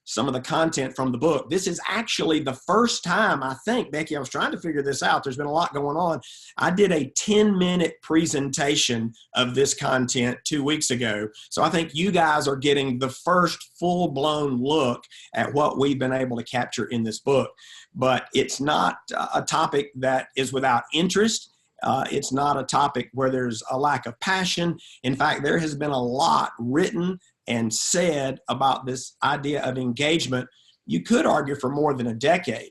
some of the content from the book. This is actually the first time, I think, Becky, I was trying to figure this out. There's been a lot going on. I did a 10-minute presentation of this content 2 weeks ago. So I think you guys are getting the first full-blown look at what we've been able to capture in this book. But it's not a topic that is without interest. It's not a topic where there's a lack of passion. In fact, there has been a lot written and said about this idea of engagement. You could argue for more than a decade.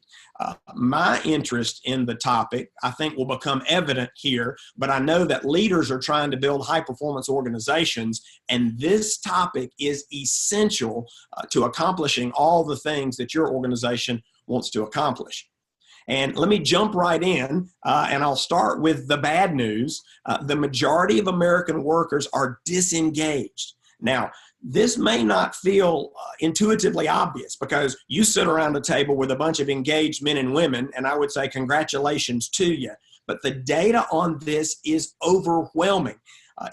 My interest in the topic, I think, will become evident here, but I know that leaders are trying to build high-performance organizations, and this topic is essential to accomplishing all the things that your organization wants to accomplish. And let me jump right in, and I'll start with the bad news. The majority of American workers are disengaged. Now, this may not feel intuitively obvious because you sit around the table with a bunch of engaged men and women, and I would say congratulations to you. But the data on this is overwhelming.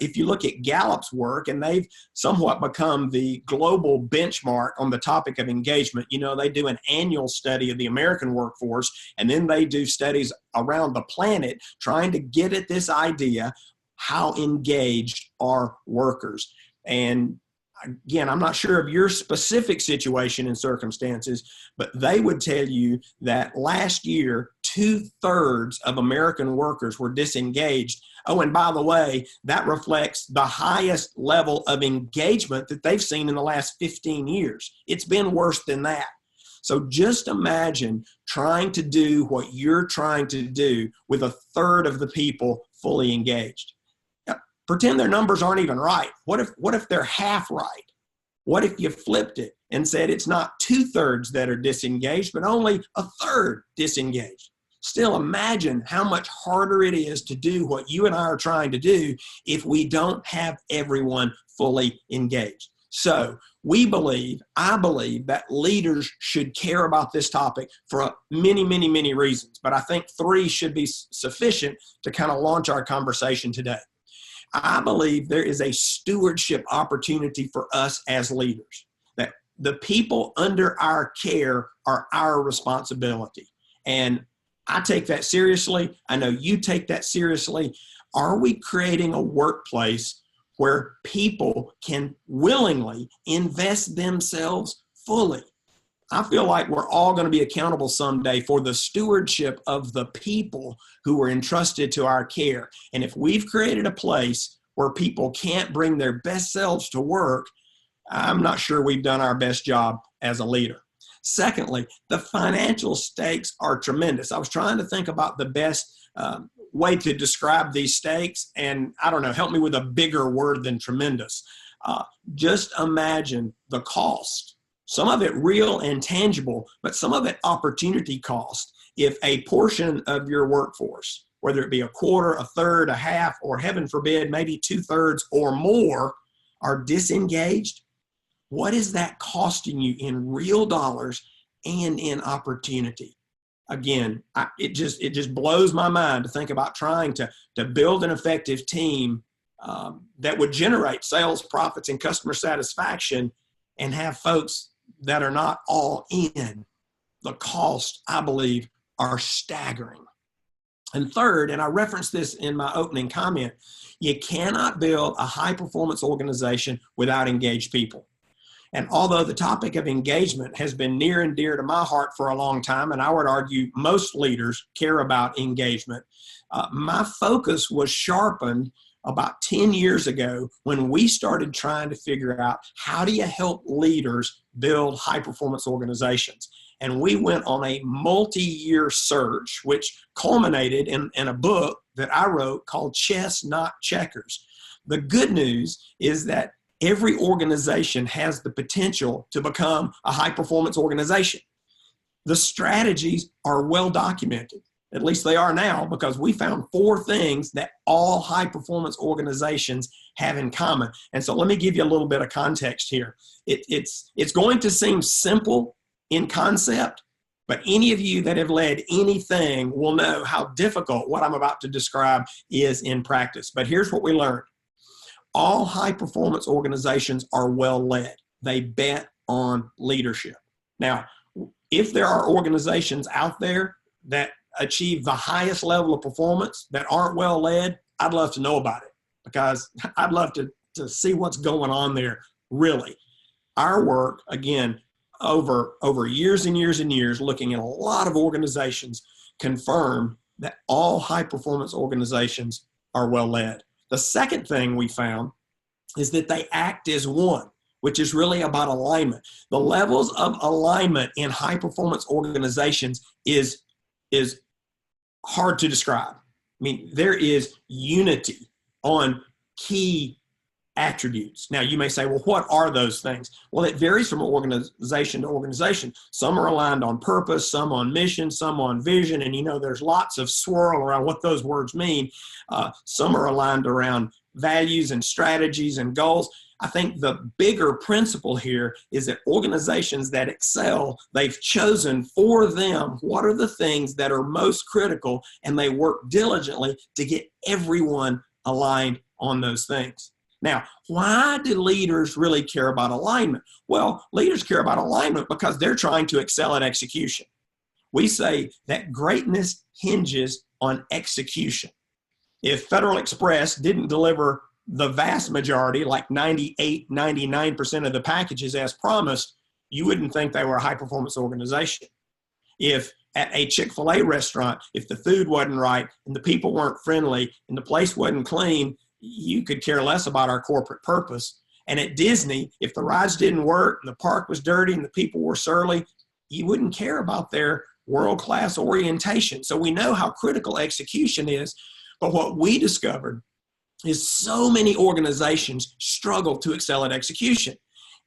If you look at Gallup's work, and they've somewhat become the global benchmark on the topic of engagement. You know, they do an annual study of the American workforce, and then they do studies around the planet trying to get at this idea, how engaged are workers? And again, I'm not sure of your specific situation and circumstances, but they would tell you that last year, 2/3 of American workers were disengaged. Oh, and by the way, that reflects the highest level of engagement that they've seen in the last 15 years. It's been worse than that. So just imagine trying to do what you're trying to do with 1/3 of the people fully engaged. Pretend their numbers aren't even right. What if they're half right? What if you flipped it and said it's not 2/3 that are disengaged, but only 1/3 disengaged? Still, imagine how much harder it is to do what you and I are trying to do if we don't have everyone fully engaged. So I believe that leaders should care about this topic for many, many, many reasons. But I think 3 should be sufficient to kind of launch our conversation today. I believe there is a stewardship opportunity for us as leaders, that the people under our care are our responsibility. And I take that seriously. I know you take that seriously. Are we creating a workplace where people can willingly invest themselves fully? I feel like we're all going to be accountable someday for the stewardship of the people who were entrusted to our care. And if we've created a place where people can't bring their best selves to work, I'm not sure we've done our best job as a leader. Secondly, the financial stakes are tremendous. I was trying to think about the best way to describe these stakes, and I don't know, help me with a bigger word than tremendous. Just imagine the cost. Some of it real and tangible, but some of it opportunity cost. If a portion of your workforce, whether it be 1/4, 1/3, 1/2, or heaven forbid, maybe 2/3 or more, are disengaged, what is that costing you in real dollars and in opportunity? Again, it just blows my mind to think about trying to build an effective team that would generate sales, profits, and customer satisfaction, and have folks that are not all in. The costs, I believe, are staggering. And third, and I referenced this in my opening comment, you cannot build a high-performance organization without engaged people. And although the topic of engagement has been near and dear to my heart for a long time, and I would argue most leaders care about engagement, my focus was sharpened about 10 years ago when we started trying to figure out how do you help leaders build high-performance organizations. And we went on a multi-year search, which culminated in a book that I wrote called Chess, Not Checkers. The good news is that every organization has the potential to become a high-performance organization. The strategies are well documented. At least they are now, because we found 4 things that all high-performance organizations have in common. And so let me give you a little bit of context here. It's going to seem simple in concept, but any of you that have led anything will know how difficult what I'm about to describe is in practice. But here's what we learned. All high-performance organizations are well led. They bet on leadership. Now, if there are organizations out there that achieve the highest level of performance that aren't well led, I'd love to know about it, because I'd love to see what's going on there, really. Our work, again, over years and years and years, looking at a lot of organizations, confirm that all high-performance organizations are well led. The second thing we found is that they act as one, which is really about alignment. The levels of alignment in high-performance organizations is hard to describe. I mean, there is unity on key attributes. Now, you may say, well, what are those things? Well, it varies from organization to organization. Some are aligned on purpose, some on mission, some on vision, and there's lots of swirl around what those words mean. Some are aligned around values and strategies and goals. I think the bigger principle here is that organizations that excel, they've chosen for them what are the things that are most critical, and they work diligently to get everyone aligned on those things. Now, why do leaders really care about alignment? Well, leaders care about alignment because they're trying to excel at execution. We say that greatness hinges on execution. If Federal Express didn't deliver the vast majority, like 98, 99% of the packages as promised, you wouldn't think they were a high-performance organization. If at a Chick-fil-A restaurant, if the food wasn't right and the people weren't friendly and the place wasn't clean, you could care less about our corporate purpose. And at Disney, if the rides didn't work and the park was dirty and the people were surly, you wouldn't care about their world-class orientation. So we know how critical execution is. But what we discovered is so many organizations struggle to excel at execution.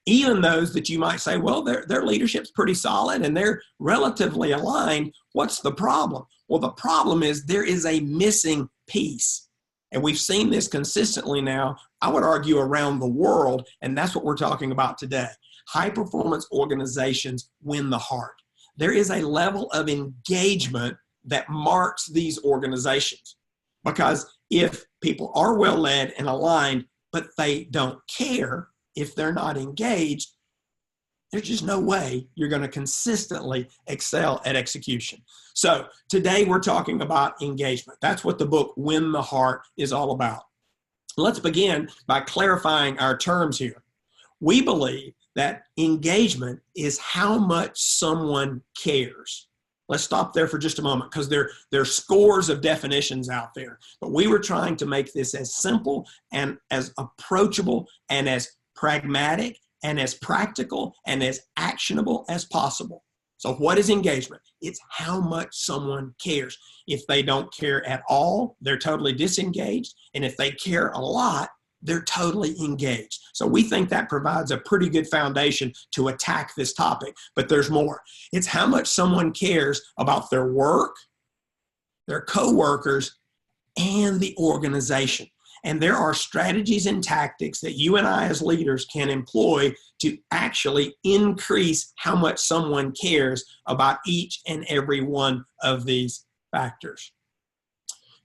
Even those that you might say, well, their leadership's pretty solid and they're relatively aligned. What's the problem? Well, the problem is there is a missing piece. And we've seen this consistently now, I would argue, around the world, and that's what we're talking about today. High-performance organizations win the heart. There is a level of engagement that marks these organizations. Because if people are well-led and aligned, but they don't care, if they're not engaged, there's just no way you're going to consistently excel at execution. So today we're talking about engagement. That's what the book Win the Heart is all about. Let's begin by clarifying our terms here. We believe that engagement is how much someone cares. Let's stop there for just a moment, because there are scores of definitions out there. But we were trying to make this as simple and as approachable and as pragmatic and as practical and as actionable as possible. So what is engagement? It's how much someone cares. If they don't care at all, they're totally disengaged. And if they care a lot, they're totally engaged. So we think that provides a pretty good foundation to attack this topic. But there's more. It's how much someone cares about their work, their coworkers, and the organization. And there are strategies and tactics that you and I as leaders can employ to actually increase how much someone cares about each and every one of these factors.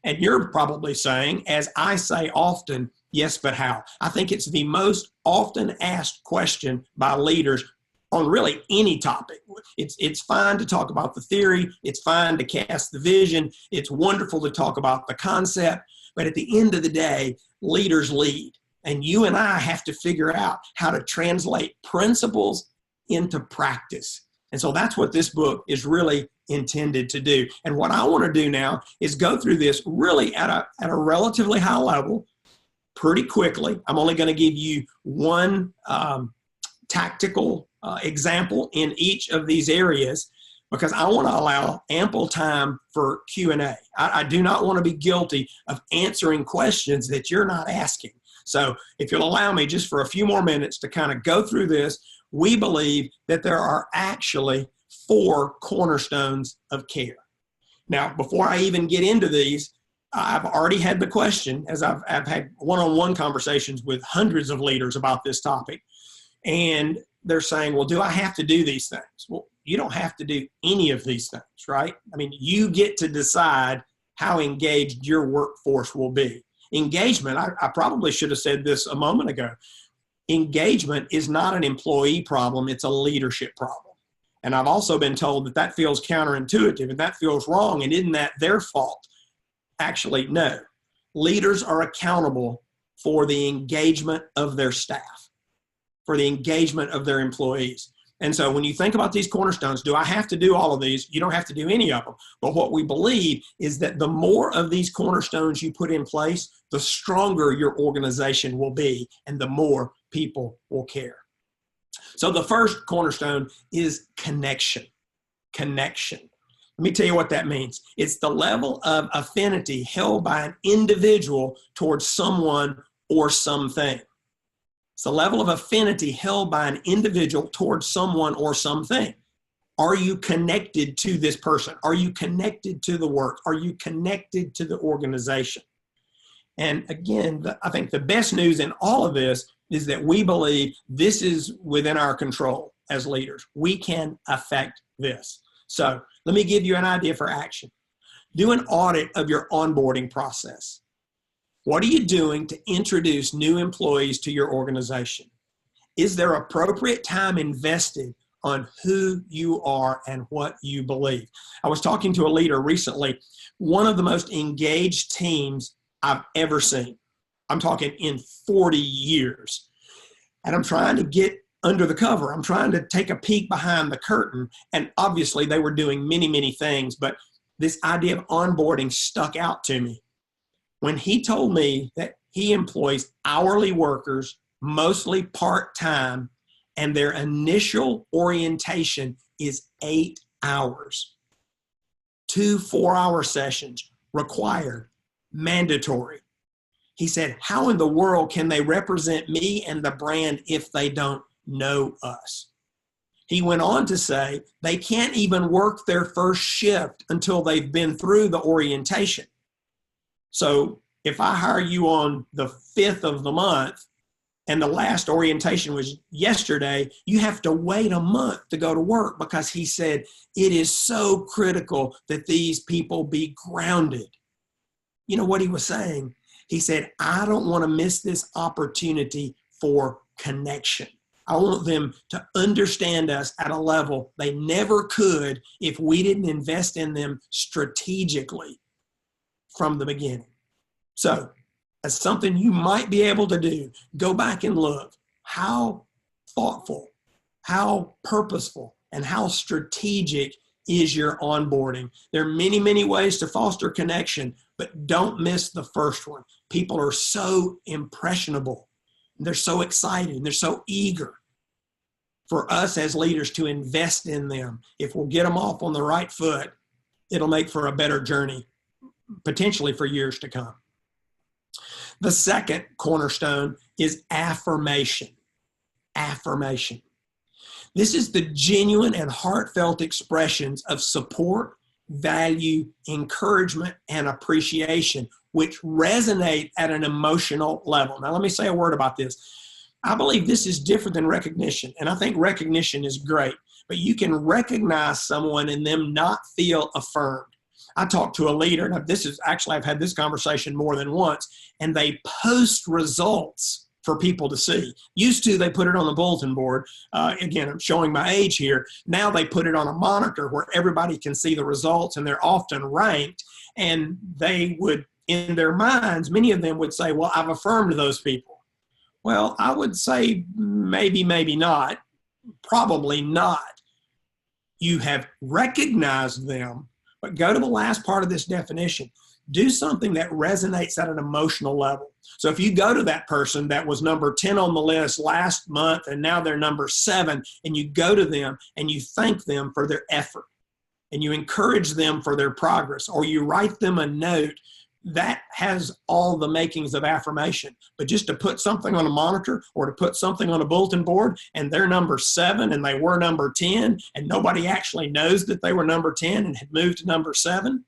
And you're probably saying, as I say often, yes, but how? I think it's the most often asked question by leaders on really any topic. It's fine to talk about the theory. It's fine to cast the vision. It's wonderful to talk about the concept. But at the end of the day, leaders lead. And you and I have to figure out how to translate principles into practice. And so that's what this book is really intended to do. And what I want to do now is go through this really at a relatively high level, pretty quickly. I'm only going to give you one tactical example in each of these areas, because I want to allow ample time for Q&A. I do not want to be guilty of answering questions that you're not asking. So if you'll allow me just for a few more minutes to kind of go through this, we believe that there are actually 4 cornerstones of care. Now, before I even get into these, I've already had the question, as I've had one-on-one conversations with hundreds of leaders about this topic, and they're saying, well, do I have to do these things? Well, you don't have to do any of these things, right? I mean, you get to decide how engaged your workforce will be. Engagement, I probably should have said this a moment ago. engagement is not an employee problem, it's a leadership problem. And I've also been told that that feels counterintuitive and that feels wrong, and isn't that their fault? Actually, no. Leaders are accountable for the engagement of their staff, for the engagement of their employees. And so when you think about these cornerstones, do I have to do all of these? You don't have to do any of them. But what we believe is that the more of these cornerstones you put in place, the stronger your organization will be and the more people will care. So the first cornerstone is connection. Connection. Let me tell you what that means. It's the level of affinity held by an individual towards someone or something. It's the level of affinity held by an individual towards someone or something. Are you connected to this person? Are you connected to the work? Are you connected to the organization? And again, I think the best news in all of this is that we believe this is within our control as leaders. We can affect this. So let me give you an idea for action. Do an audit of your onboarding process. What are you doing to introduce new employees to your organization? Is there appropriate time invested on who you are and what you believe? I was talking to a leader recently, one of the most engaged teams I've ever seen. I'm talking in 40 years. And I'm trying to get under the cover. I'm trying to take a peek behind the curtain. And obviously they were doing many, many things, but this idea of onboarding stuck out to me. When he told me that he employs hourly workers, mostly part-time, and their initial orientation is 8 hours. 2 4-hour sessions required, mandatory. He said, how in the world can they represent me and the brand if they don't know us? He went on to say they can't even work their first shift until they've been through the orientation. So if I hire you on the 5th of the month and the last orientation was yesterday, you have to wait a month to go to work, because he said it is so critical that these people be grounded. You know what he was saying? He said, I don't want to miss this opportunity for connection. I want them to understand us at a level they never could if we didn't invest in them strategically from the beginning. So, as something you might be able to do, go back and look how thoughtful, how purposeful, and how strategic is your onboarding. There are many, many ways to foster connection, but don't miss the first one. People are so impressionable. They're so excited and they're so eager for us as leaders to invest in them. If we'll get them off on the right foot, it'll make for a better journey, potentially for years to come. The second cornerstone is affirmation. Affirmation. This is the genuine and heartfelt expressions of support, value, encouragement, and appreciation, which resonate at an emotional level. Now, let me say a word about this. I believe this is different than recognition, and I think recognition is great, but you can recognize someone and them not feel affirmed. I talked to a leader, and I've had this conversation more than once, and they post results for people to see. Used to, they put it on the bulletin board. Again, I'm showing my age here. Now they put it on a monitor where everybody can see the results, and they're often ranked, and they would, in their minds, many of them would say, well, I've affirmed those people. Well, I would say maybe, maybe not, probably not. You have recognized them, but go to the last part of this definition. Do something that resonates at an emotional level. So if you go to that person that was number 10 on the list last month and now they're number 7, and you go to them and you thank them for their effort and you encourage them for their progress, or you write them a note, that has all the makings of affirmation. But just to put something on a monitor or to put something on a bulletin board and they're number 7 and they were number 10 and nobody actually knows that they were number 10 and had moved to number 7,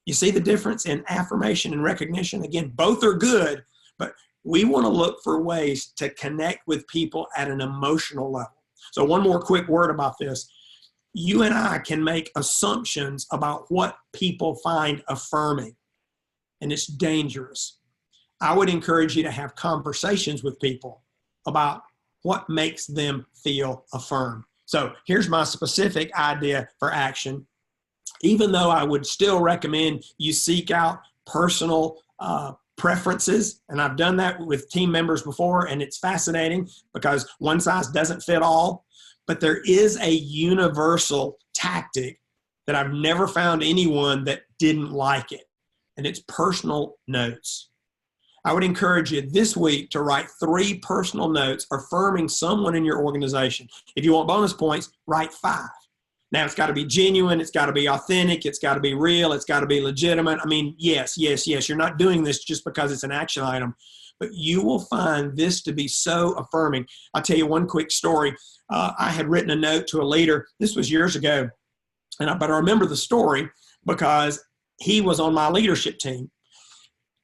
you see the difference in affirmation and recognition? Again, both are good, but we want to look for ways to connect with people at an emotional level. So one more quick word about this. You and I can make assumptions about what people find affirming, and it's dangerous. I would encourage you to have conversations with people about what makes them feel affirmed. So here's my specific idea for action. Even though I would still recommend you seek out personal preferences, and I've done that with team members before, and it's fascinating because one size doesn't fit all, but there is a universal tactic that I've never found anyone that didn't like it, and it's personal notes. I would encourage you this week to write 3 personal notes affirming someone in your organization. If you want bonus points, write 5. Now, it's got to be genuine. It's got to be authentic. It's got to be real. It's got to be legitimate. I mean, yes. You're not doing this just because it's an action item, but you will find this to be so affirming. I'll tell you one quick story. I had written a note to a leader. This was years ago, but I remember the story because he was on my leadership team.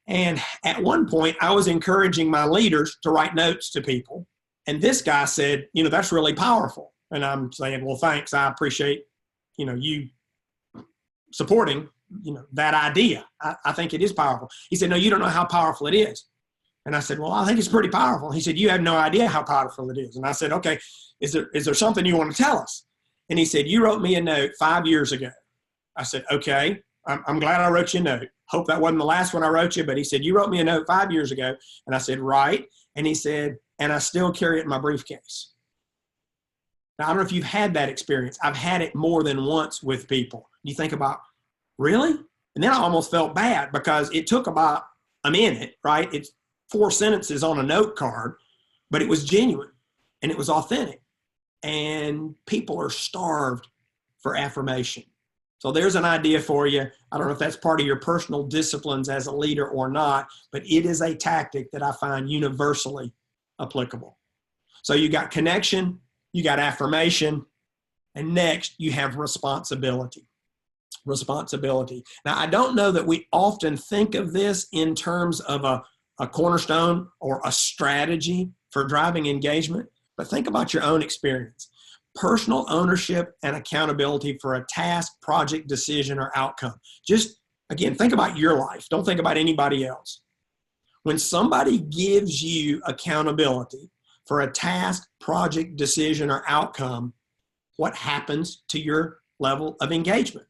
And at one point, I was encouraging my leaders to write notes to people. And this guy said, that's really powerful. And I'm saying, well, thanks. I appreciate, you supporting, that idea. I think it is powerful. He said, no, you don't know how powerful it is. And I said, well, I think it's pretty powerful. He said, you have no idea how powerful it is. And I said, okay, is there something you want to tell us? And he said, you wrote me a note 5 years ago. I said, okay, I'm glad I wrote you a note. Hope that wasn't the last one I wrote you, but he said, you wrote me a note 5 years ago. And I said, right. And he said, and I still carry it in my briefcase. Now, I don't know if you've had that experience. I've had it more than once with people. You think about, really? And then I almost felt bad because it took about a minute, right? It's 4 sentences on a note card, but it was genuine and it was authentic. And people are starved for affirmation. So there's an idea for you. I don't know if that's part of your personal disciplines as a leader or not, but it is a tactic that I find universally applicable. So you got connection, you got affirmation, and next you have responsibility. Responsibility. Now, I don't know that we often think of this in terms of a cornerstone or a strategy for driving engagement, but think about your own experience. Personal ownership and accountability for a task, project, decision, or outcome. Just, again, think about your life. Don't think about anybody else. When somebody gives you accountability for a task, project, decision, or outcome, what happens to your level of engagement?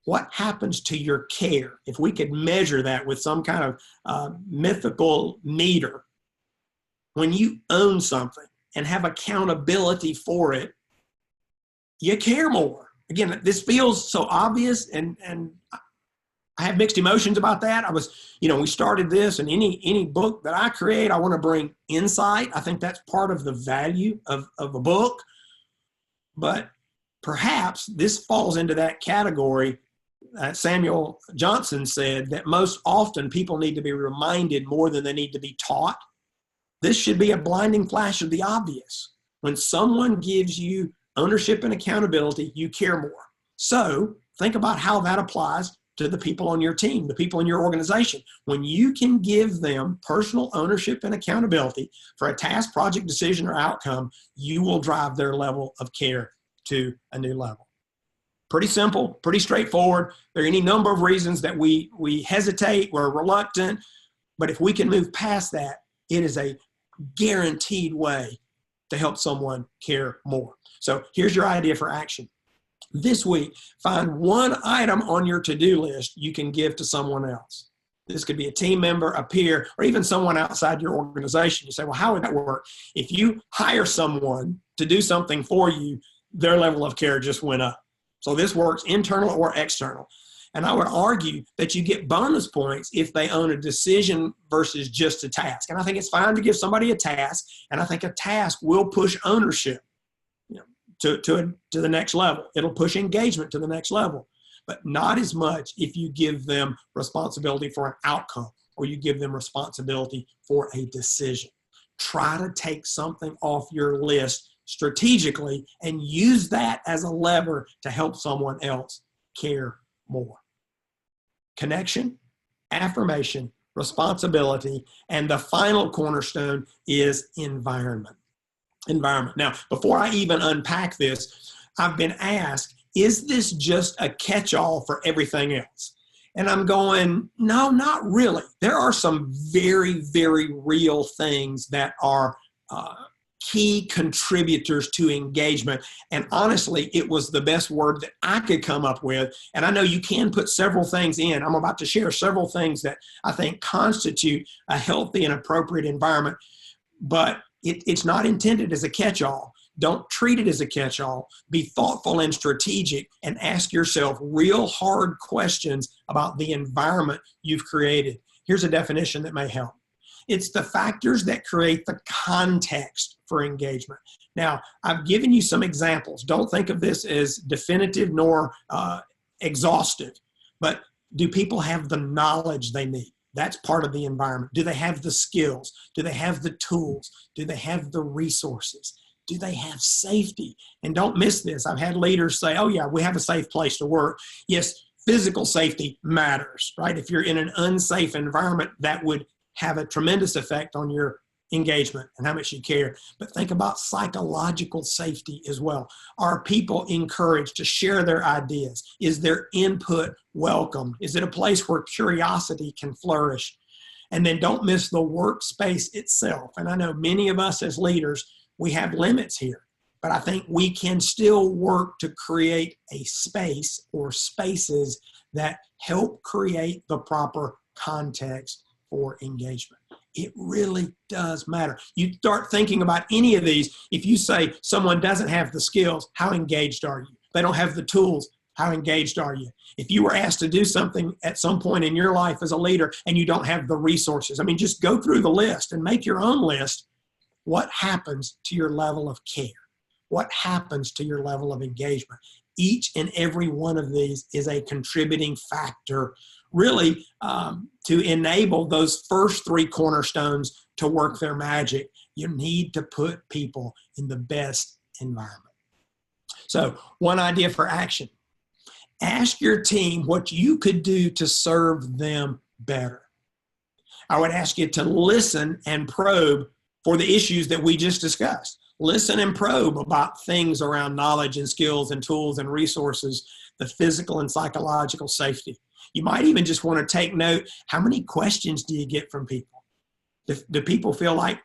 What happens to your care? If we could measure that with some kind of mythical meter, when you own something and have accountability for it, you care more. Again, this feels so obvious, and I have mixed emotions about that. We started this, and any book that I create, I want to bring insight. I think that's part of the value of a book. But perhaps this falls into that category. Samuel Johnson said that most often people need to be reminded more than they need to be taught. This should be a blinding flash of the obvious. When someone gives you ownership and accountability, you care more. So think about how that applies to the people on your team, the people in your organization. When you can give them personal ownership and accountability for a task, project, decision, or outcome, you will drive their level of care to a new level. Pretty simple, pretty straightforward. There are any number of reasons that we hesitate, we're reluctant, but if we can move past that, it is a guaranteed way to help someone care more. So here's your idea for action. This week, find one item on your to-do list you can give to someone else. This could be a team member, a peer, or even someone outside your organization. You say, well, how would that work? If you hire someone to do something for you, their level of care just went up. So this works internal or external. And I would argue that you get bonus points if they own a decision versus just a task. And I think it's fine to give somebody a task, and I think a task will push ownership to the next level. It'll push engagement to the next level, but not as much if you give them responsibility for an outcome or you give them responsibility for a decision. Try to take something off your list strategically and use that as a lever to help someone else care more. Connection, affirmation, responsibility, and the final cornerstone is environment. Now, before I even unpack this, I've been asked, is this just a catch-all for everything else? And I'm going, no, not really. There are some very, very real things that are key contributors to engagement. And honestly, it was the best word that I could come up with. And I know you can put several things in. I'm about to share several things that I think constitute a healthy and appropriate environment, but it's not intended as a catch-all. Don't treat it as a catch-all. Be thoughtful and strategic and ask yourself real hard questions about the environment you've created. Here's a definition that may help. It's the factors that create the context for engagement. Now, I've given you some examples. Don't think of this as definitive nor exhaustive, but do people have the knowledge they need? That's part of the environment. Do they have the skills? Do they have the tools? Do they have the resources? Do they have safety? And don't miss this. I've had leaders say, oh yeah, we have a safe place to work. Yes, physical safety matters, right? If you're in an unsafe environment, that would have a tremendous effect on your engagement and how much you care. But think about psychological safety as well. Are people encouraged to share their ideas? Is their input welcomed? Is it a place where curiosity can flourish? And then don't miss the workspace itself. And I know many of us as leaders, we have limits here, but I think we can still work to create a space or spaces that help create the proper context for engagement. It really does matter. You start thinking about any of these. If you say someone doesn't have the skills, how engaged are you? They don't have the tools, how engaged are you? If you were asked to do something at some point in your life as a leader and you don't have the resources, I mean, just go through the list and make your own list. What happens to your level of care? What happens to your level of engagement? Each and every one of these is a contributing factor, really, to enable those first three cornerstones to work their magic. You need to put people in the best environment. So, one idea for action. Ask your team what you could do to serve them better. I would ask you to listen and probe for the issues that we just discussed. Listen and probe about things around knowledge and skills and tools and resources, the physical and psychological safety. You might even just want to take note, how many questions do you get from people? Do people feel like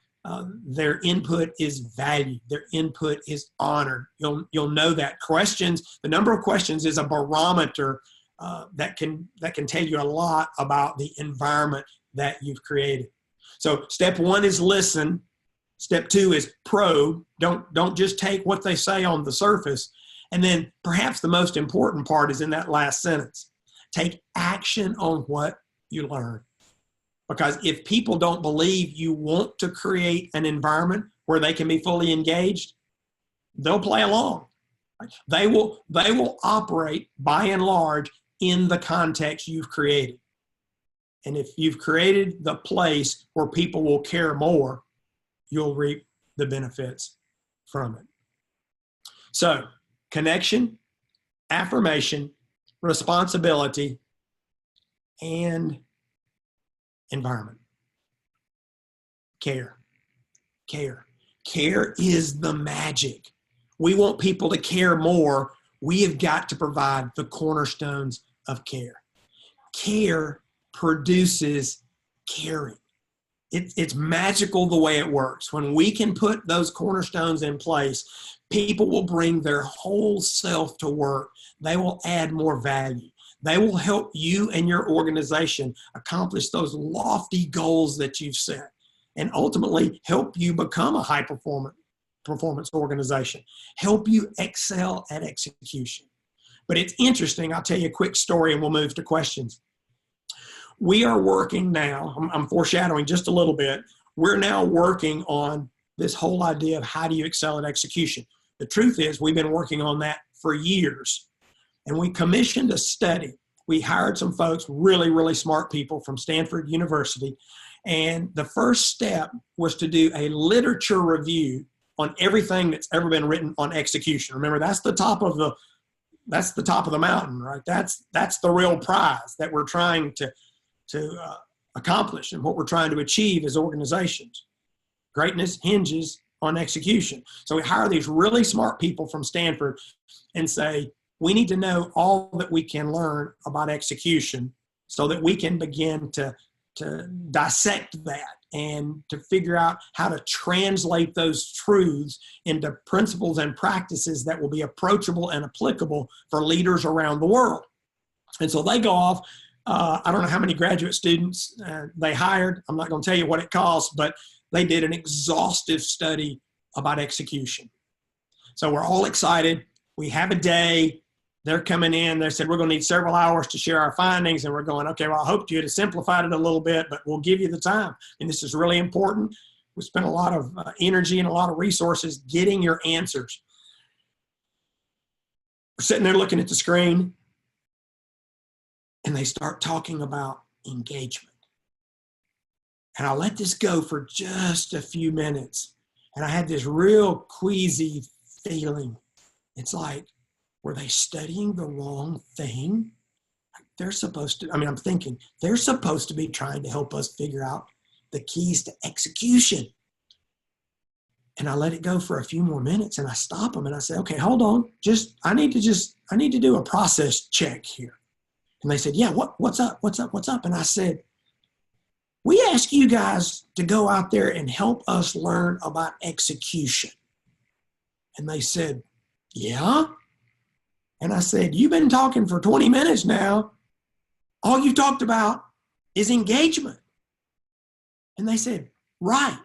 their input is valued, their input is honored? You'll know that questions, the number of questions is a barometer that can tell you a lot about the environment that you've created. So step one is listen. Step two is probe. Don't just take what they say on the surface. And then perhaps the most important part is in that last sentence. Take action on what you learn. Because if people don't believe you want to create an environment where they can be fully engaged, they'll play along. They will operate by and large in the context you've created. And if you've created the place where people will care more, you'll reap the benefits from it. So, connection, affirmation, responsibility, and environment. Care. Care. Care is the magic. We want people to care more. We have got to provide the cornerstones of care. Care produces caring. It's magical the way it works. When we can put those cornerstones in place, people will bring their whole self to work. They will add more value. They will help you and your organization accomplish those lofty goals that you've set and ultimately help you become a high performance organization, help you excel at execution. But it's interesting. I'll tell you a quick story and we'll move to questions. We are working now, I'm foreshadowing just a little bit, we're now working on this whole idea of how do you excel at execution. The truth is we've been working on that for years. And we commissioned a study. We hired some folks, really, really smart people from Stanford University. And the first step was to do a literature review on everything that's ever been written on execution. Remember, that's the top of the mountain, right? That's the real prize that we're trying to accomplish and what we're trying to achieve as organizations. Greatness hinges on execution. So we hire these really smart people from Stanford and say, we need to know all that we can learn about execution so that we can begin to to dissect that and to figure out how to translate those truths into principles and practices that will be approachable and applicable for leaders around the world. And so they go off. I don't know how many graduate students they hired. I'm not going to tell you what it costs, but they did an exhaustive study about execution. So we're all excited. We have a day. They're coming in. They said, we're going to need several hours to share our findings. And we're going, okay, well, I hoped you had simplified it a little bit, but we'll give you the time. And this is really important. We spent a lot of energy and a lot of resources getting your answers. We're sitting there looking at the screen, and they start talking about engagement. And I'll let this go for just a few minutes. And I had this real queasy feeling. It's like, were they studying the wrong thing? They're supposed to, I'm thinking, they're supposed to be trying to help us figure out the keys to execution. And I let it go for a few more minutes, and I stop them and I say, okay, hold on. I need to do a process check here. And they said, yeah, what's up? And I said, we ask you guys to go out there and help us learn about execution. And they said, yeah. And I said, you've been talking for 20 minutes now. All you've talked about is engagement. And they said, right.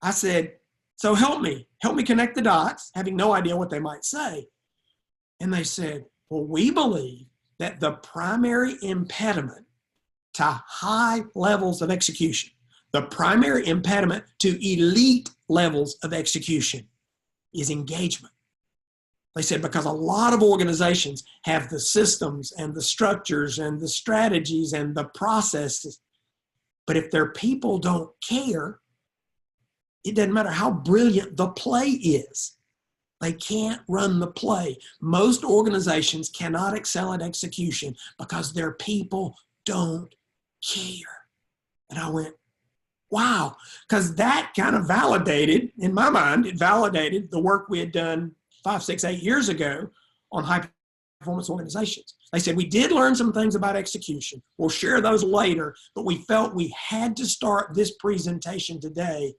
I said, so help me connect the dots, having no idea what they might say. And they said, well, we believe that the primary impediment to high levels of execution, the primary impediment to elite levels of execution is engagement. They said, because a lot of organizations have the systems and the structures and the strategies and the processes, but if their people don't care, it doesn't matter how brilliant the play is. They can't run the play. Most organizations cannot excel at execution because their people don't care. And I went, wow, because that kind of validated, in my mind, it validated the work we had done 5, 6, 8 years ago on high performance organizations. They said, we did learn some things about execution. We'll share those later, but we felt we had to start this presentation today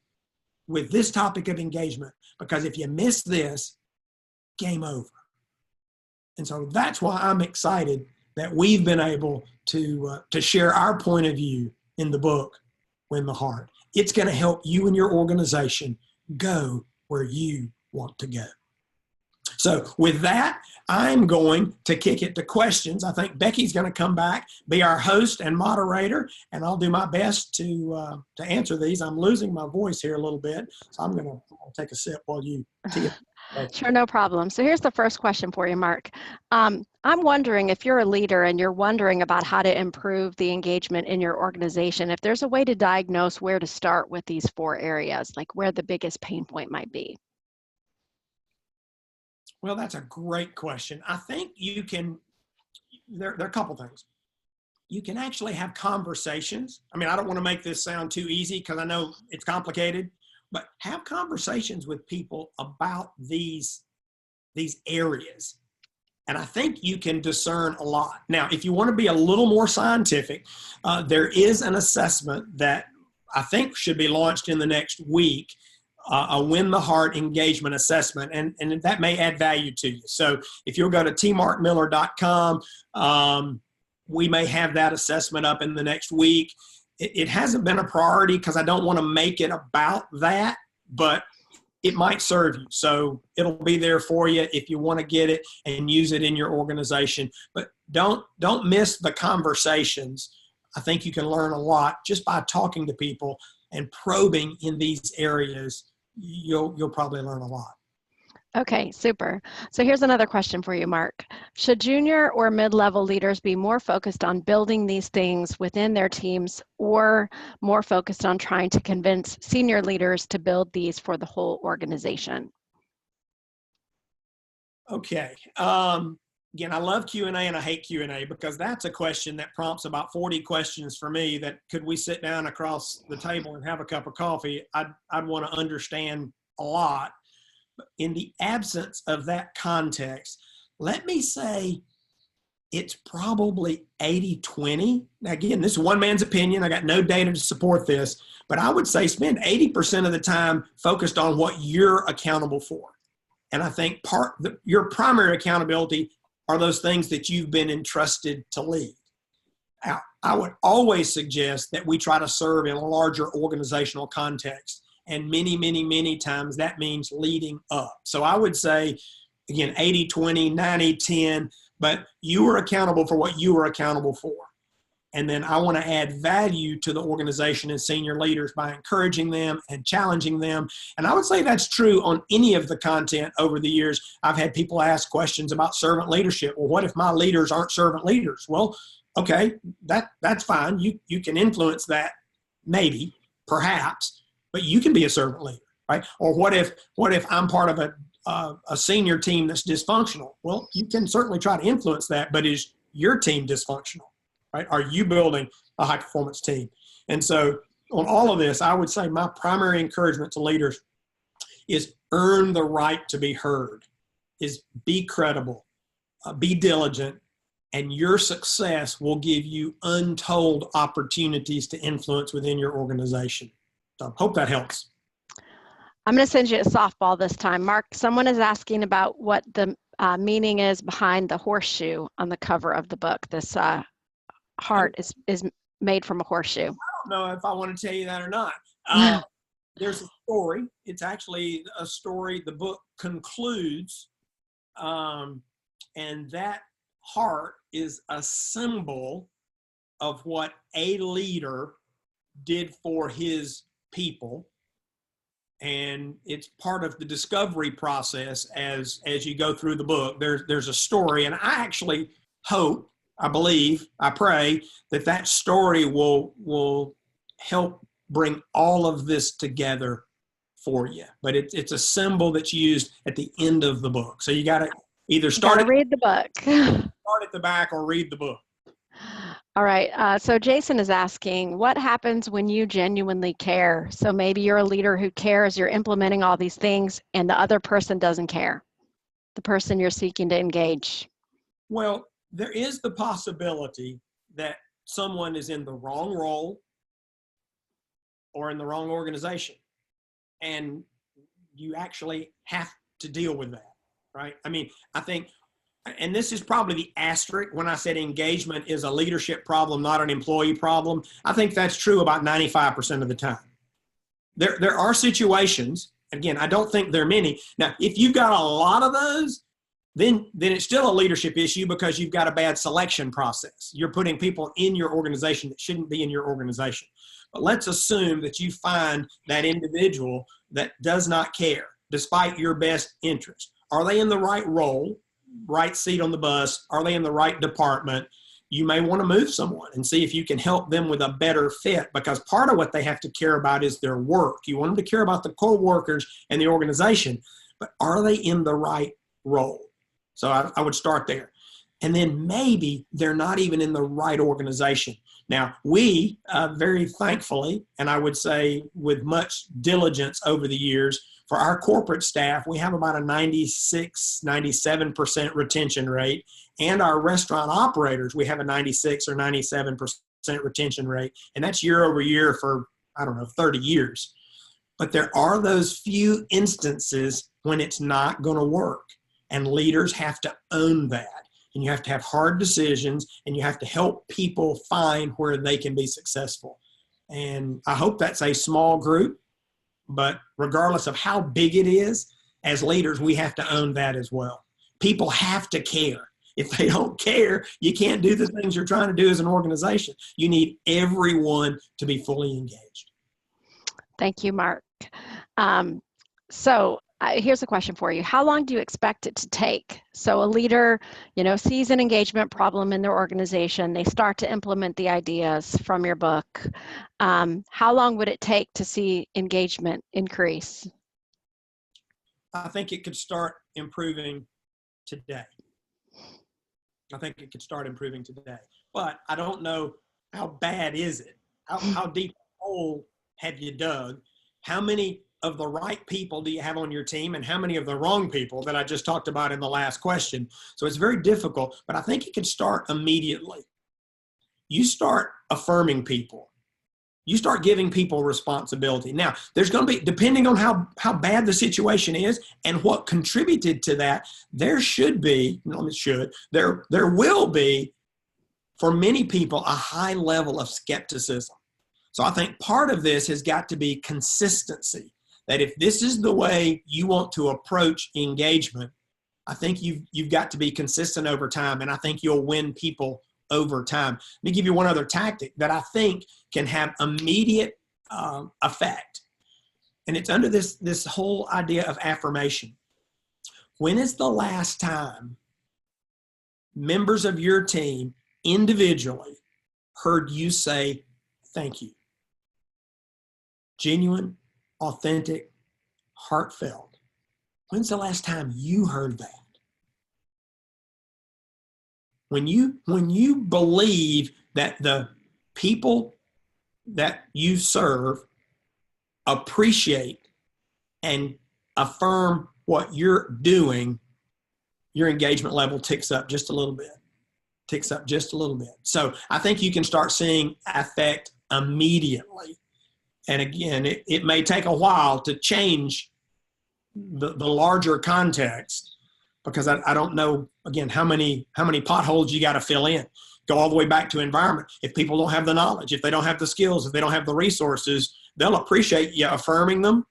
with this topic of engagement, because if you miss this, game over. And so that's why I'm excited that we've been able to share our point of view in the book, Win the Heart. It's going to help you and your organization go where you want to go. So with that, I'm going to kick it to questions. I think Becky's going to come back, be our host and moderator, and I'll do my best to answer these. I'm losing my voice here a little bit, so I'm going to take a sip while you tee it. Sure, no problem. So here's the first question for you, Mark. I'm wondering if you're a leader and you're wondering about how to improve the engagement in your organization, if there's a way to diagnose where to start with these 4 areas, like where the biggest pain point might be. Well, that's a great question. I think you can, there are a couple things. You can actually have conversations. I don't want to make this sound too easy because I know it's complicated, but have conversations with people about these areas. And I think you can discern a lot. Now, if you want to be a little more scientific, there is an assessment that I think should be launched in the next week, a Win the Heart engagement assessment, and that may add value to you. So if you'll go to tmarkmiller.com, we may have that assessment up in the next week. It hasn't been a priority because I don't want to make it about that, but it might serve you. So it'll be there for you if you want to get it and use it in your organization. But don't miss the conversations. I think you can learn a lot just by talking to people and probing in these areas. You'll probably learn a lot. Okay, super. So here's another question for you, Mark. Should junior or mid-level leaders be more focused on building these things within their teams, or more focused on trying to convince senior leaders to build these for the whole organization? Okay. Again, I love Q&A and I hate Q&A because that's a question that prompts about 40 questions for me that could we sit down across the table and have a cup of coffee? I'd want to understand a lot. In the absence of that context, let me say it's probably 80-20. Now, again, this is one man's opinion. I got no data to support this, but I would say spend 80% of the time focused on what you're accountable for. And I think your primary accountability are those things that you've been entrusted to lead. Now, I would always suggest that we try to serve in a larger organizational context. And many, many, many times that means leading up. So I would say, again, 80-20, 90-10, but you are accountable for what you are accountable for. And then I want to add value to the organization and senior leaders by encouraging them and challenging them. And I would say that's true on any of the content over the years. I've had people ask questions about servant leadership. Well, what if my leaders aren't servant leaders? Well, okay, that's fine. You can influence that, maybe, perhaps, but you can be a servant leader, right? Or what if I'm part of a senior team that's dysfunctional? Well, you can certainly try to influence that, but is your team dysfunctional, right? Are you building a high performance team? And so on all of this, I would say my primary encouragement to leaders is earn the right to be heard, is be credible, be diligent, and your success will give you untold opportunities to influence within your organization. So I hope that helps. I'm going to send you a softball this time. Mark, someone is asking about what the meaning is behind the horseshoe on the cover of the book. This heart is made from a horseshoe. I don't know if I want to tell you that or not. There's a story. It's actually a story. The book concludes, and that heart is a symbol of what a leader did for his people. And it's part of the discovery process as you go through the book. There's a story, and I actually hope, I believe, I pray that story will help bring all of this together for you. But it's a symbol that's used at the end of the book. So you got to either read the book. Start at the back or read the book. All right. So Jason is asking, what happens when you genuinely care? So maybe you're a leader who cares, you're implementing all these things, and the other person doesn't care, the person you're seeking to engage. Well, there is the possibility that someone is in the wrong role or in the wrong organization, and you actually have to deal with that, right? I mean, I think, and this is probably the asterisk when I said engagement is a leadership problem, not an employee problem. I think that's true about 95% of the time. There are situations, again, I don't think there are many. Now, if you've got a lot of those, then it's still a leadership issue because you've got a bad selection process. You're putting people in your organization that shouldn't be in your organization. But let's assume that you find that individual that does not care, despite your best interest. Are they in the right role, right seat on the bus? Are they in the right department? You may want to move someone and see if you can help them with a better fit, because part of what they have to care about is their work. You want them to care about the coworkers and the organization, but are they in the right role? So I would start there. And then maybe they're not even in the right organization. Now, we very thankfully, and I would say with much diligence over the years, for our corporate staff, we have about a 96, 97% retention rate. And our restaurant operators, we have a 96 or 97% retention rate. And that's year over year for, 30 years. But there are those few instances when it's not going to work. And leaders have to own that. And you have to have hard decisions, and you have to help people find where they can be successful. And I hope that's a small group, but regardless of how big it is, as leaders, we have to own that as well. People have to care. If they don't care, you can't do the things you're trying to do as an organization. You need everyone to be fully engaged. Thank you, Mark. Here's a question for you. How long do you expect it to take? So a leader, sees an engagement problem in their organization. They start to implement the ideas from your book. How long would it take to see engagement increase? I think it could start improving today. But I don't know, how bad is it? How deep a hole have you dug? How many of the right people do you have on your team, and how many of the wrong people that I just talked about in the last question? So it's very difficult, but I think you can start immediately. You start affirming people. You start giving people responsibility. Now, there's going to be, depending on how bad the situation is and what contributed to that, there should be, there will be, for many people, a high level of skepticism. So I think part of this has got to be consistency, that if this is the way you want to approach engagement, I think you've got to be consistent over time, and I think you'll win people over time. Let me give you one other tactic that I think can have immediate effect. And it's under this whole idea of affirmation. When is the last time members of your team individually heard you say thank you? Genuine, authentic, heartfelt. When's the last time you heard that? When you believe that the people that you serve appreciate and affirm what you're doing, your engagement level ticks up just a little bit. So I think you can start seeing effect immediately. And again, it may take a while to change the larger context, because I don't know, again, how many potholes you got to fill in. Go all the way back to environment. If people don't have the knowledge, if they don't have the skills, if they don't have the resources, they'll appreciate you affirming them.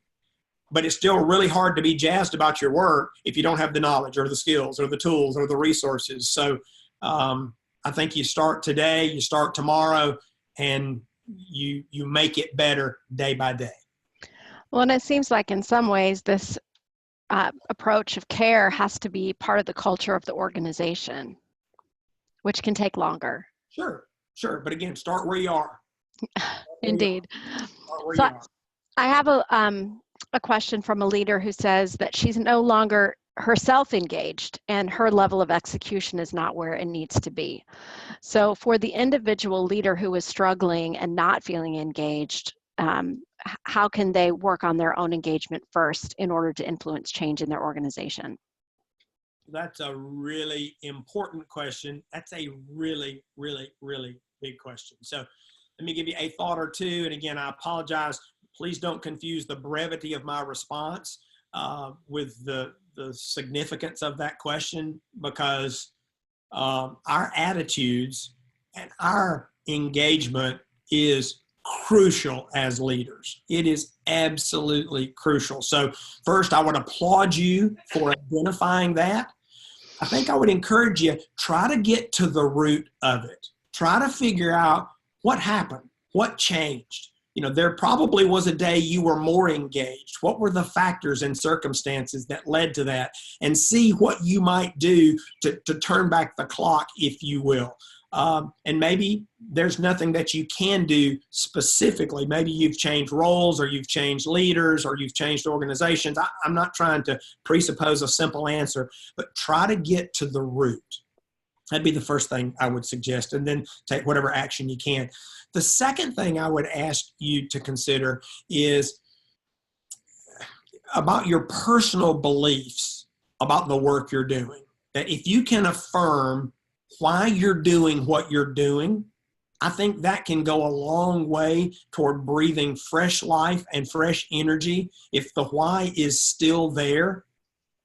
But it's still really hard to be jazzed about your work if you don't have the knowledge or the skills or the tools or the resources. So I think you start today, you start tomorrow, and you make it better day by day. Well, and it seems like in some ways this approach of care has to be part of the culture of the organization, which can take longer. Sure. But again, start where you are. Indeed. So I have a question from a leader who says that she's no longer herself engaged and her level of execution is not where it needs to be. So for the individual leader who is struggling and not feeling engaged, how can they work on their own engagement first in order to influence change in their organization? That's a really important question. That's a really, really, really big question. So let me give you a thought or two. And again, I apologize. Please don't confuse the brevity of my response with the significance of that question, because our attitudes and our engagement is crucial as leaders. It is absolutely crucial. So first, I would applaud you for identifying that. I think I would encourage you, try to get to the root of it. Try to figure out what happened, what changed. There probably was a day you were more engaged. What were the factors and circumstances that led to that? And see what you might do to turn back the clock, if you will. And maybe there's nothing that you can do specifically. Maybe you've changed roles, or you've changed leaders, or you've changed organizations. I'm not trying to presuppose a simple answer, but try to get to the root. That'd be the first thing I would suggest, and then take whatever action you can. The second thing I would ask you to consider is about your personal beliefs about the work you're doing. That if you can affirm why you're doing what you're doing, I think that can go a long way toward breathing fresh life and fresh energy. If the why is still there,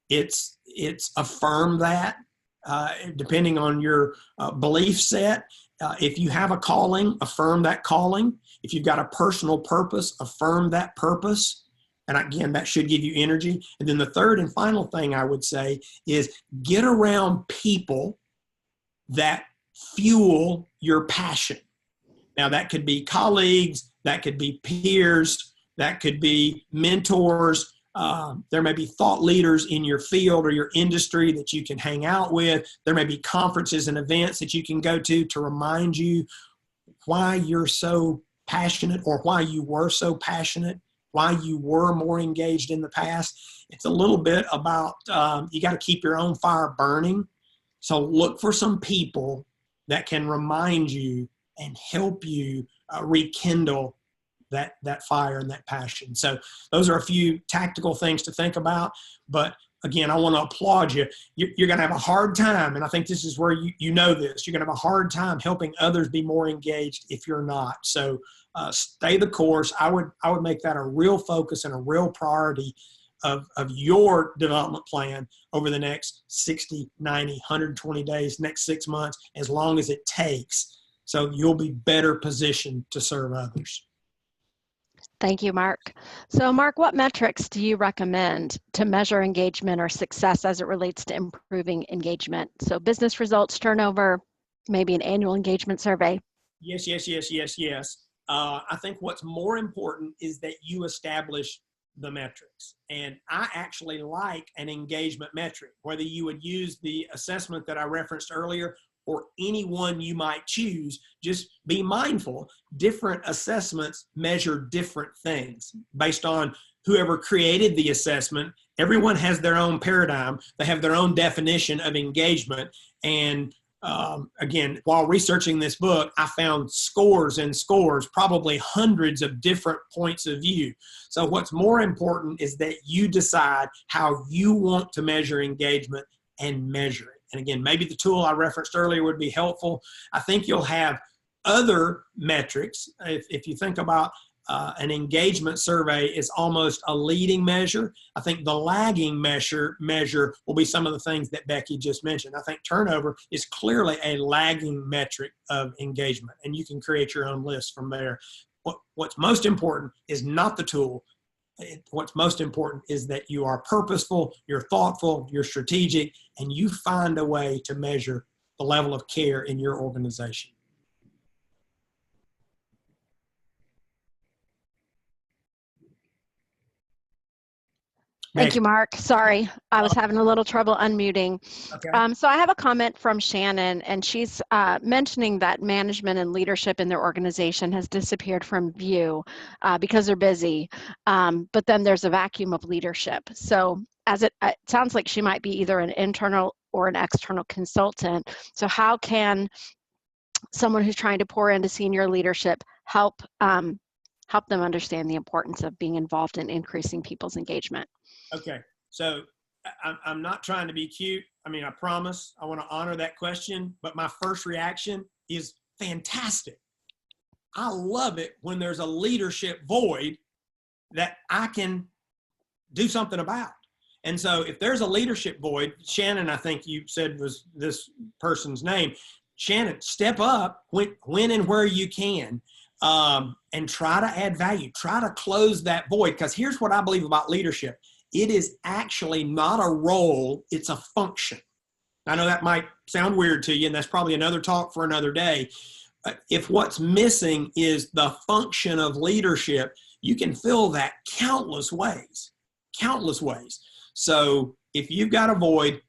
it's affirm that, depending on your belief set. If you have a calling, affirm that calling. If you've got a personal purpose, affirm that purpose. And again, that should give you energy. And then the third and final thing I would say is get around people that fuel your passion. Now, that could be colleagues, that could be peers, that could be mentors. There may be thought leaders in your field or your industry that you can hang out with. There may be conferences and events that you can go to remind you why you're so passionate, or why you were so passionate, why you were more engaged in the past. It's a little bit about, you got to keep your own fire burning. So look for some people that can remind you and help you rekindle that fire and that passion. So those are a few tactical things to think about. But again, I want to applaud you. You're going to have a hard time, and I think this is where you know this. You're going to have a hard time helping others be more engaged if you're not. So stay the course. I would make that a real focus and a real priority of your development plan over the next 60, 90, 120 days, next 6 months, as long as it takes. So you'll be better positioned to serve others. Thank you, Mark. So Mark, what metrics do you recommend to measure engagement or success as it relates to improving engagement? So business results, turnover, maybe an annual engagement survey. Yes. I think what's more important is that you establish the metrics. And I actually like an engagement metric, whether you would use the assessment that I referenced earlier or any one you might choose. Just be mindful. Different assessments measure different things based on whoever created the assessment. Everyone has their own paradigm. They have their own definition of engagement. And again, while researching this book, I found scores and scores, probably hundreds of different points of view. So what's more important is that you decide how you want to measure engagement and measure it. And again, maybe the tool I referenced earlier would be helpful. I think you'll have other metrics. If you think about an engagement survey is almost a leading measure. I think the lagging measure will be some of the things that Becky just mentioned. I think turnover is clearly a lagging metric of engagement, and you can create your own list from there. What's most important is not the tool. What's most important is that you are purposeful, you're thoughtful, you're strategic, and you find a way to measure the level of care in your organization. Thank you, Mark. Sorry, I was having a little trouble unmuting. Okay. So I have a comment from Shannon, and she's mentioning that management and leadership in their organization has disappeared from view because they're busy, but then there's a vacuum of leadership. So as it sounds like she might be either an internal or an external consultant. So how can someone who's trying to pour into senior leadership help them understand the importance of being involved in increasing people's engagement? Okay, so I'm not trying to be cute. I mean, I promise I want to honor that question, but my first reaction is fantastic. I love it when there's a leadership void that I can do something about. And so if there's a leadership void, Shannon, I think you said was this person's name. Shannon, step up when and where you can. And try to add value, try to close that void. Because here's what I believe about leadership. It is actually not a role, it's a function. I know that might sound weird to you, and that's probably another talk for another day. But if what's missing is the function of leadership, you can fill that countless ways. So if you've got a void,